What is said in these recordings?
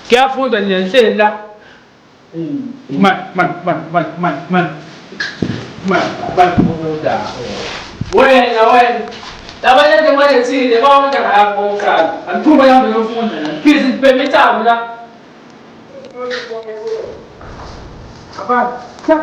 क्या फोन करने से ला man wen tabanya ke mwana si de ba mwana hapo ka antuba yangu yo phone na kizi pemeta mla apa cha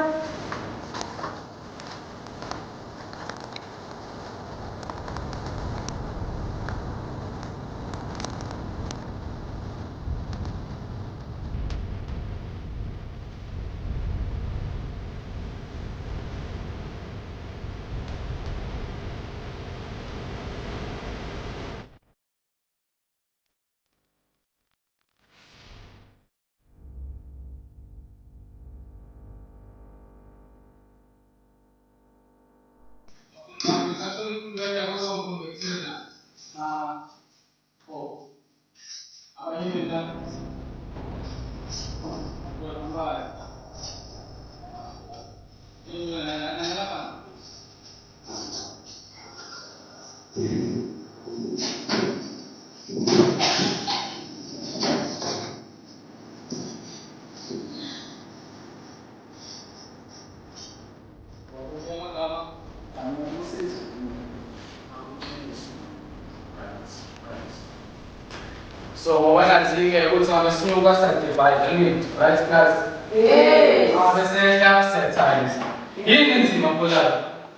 So when I see what's on the snow was certified, right class? Yes. Obviously, set times. You can see my pull up.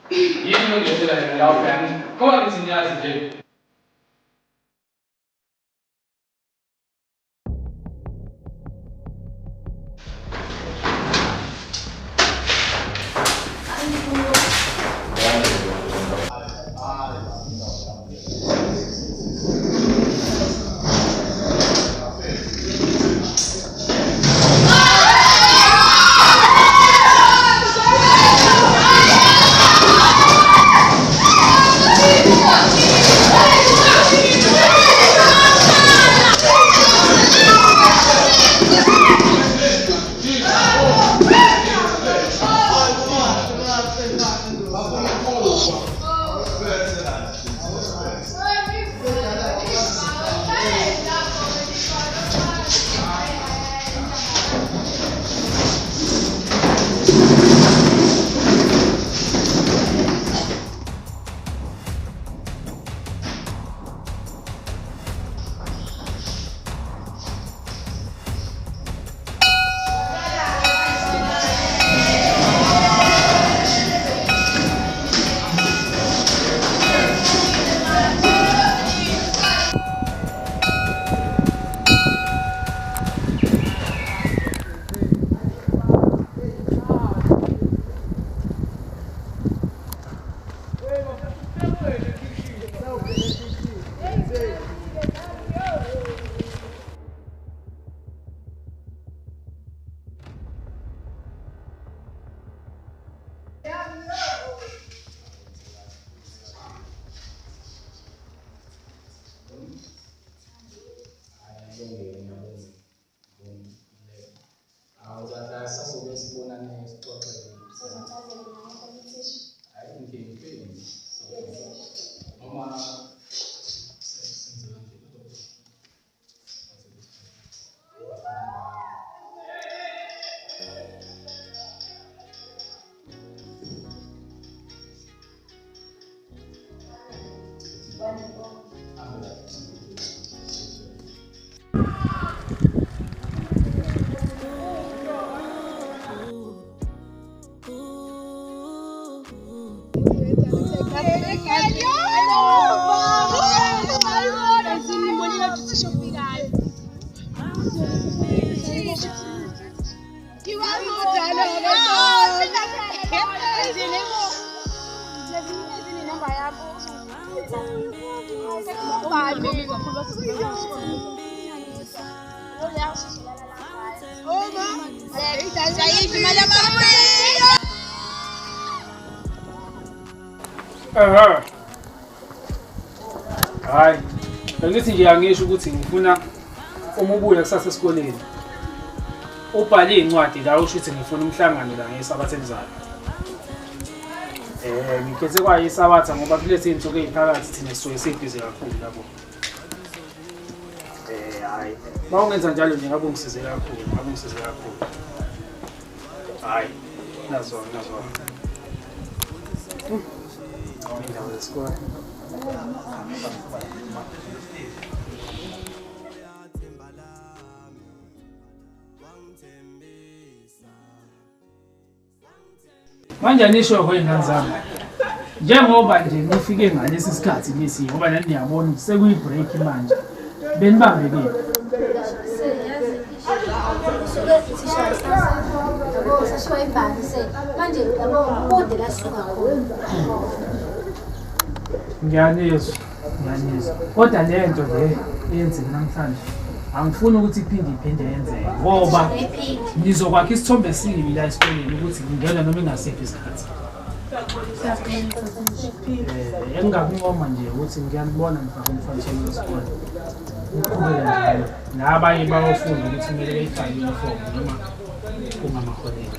You know you're still in your friend. Come on, it's in your city. You are Hayi, bengithi nje angisho ukuthi ngifuna uma ubuya kusasa esikoleni. Ubhale incwadi la usho ukuthi ngifuna umhlangano la ngesabatha elizayo. Ngikhethe kwayisabatha ngoba kulezi insuku eziphakathi thina sisuke sibhizi kakhulu lapho. Hayi. Mawungenza njalo nje ngabe ungisize kakhulu, Hayi. Nazo. Indawo yesikole. Manje anisho kwengane zami. Njengoba nje nifike ngalesi sikhathi lesi ngoba nani niyabona ukuthi sekuyi-break manje. Benibambekile. Ngiyanizwa. Kodwa le nto le eyenzeka namhlanje angifuni ukuthi iphinde yenzeke ngoba nizokwakha isithombe esibi la esikoleni ukuthi ngingena noma ingasiphi isikhathi. Engingakunqoma nje ukuthi ngiyanibona nifake umfanishelo wesikole. Uqhubeke njalo. Nabanye bayofunda ukuthi kumele beyifake uniform noma kungamaholide.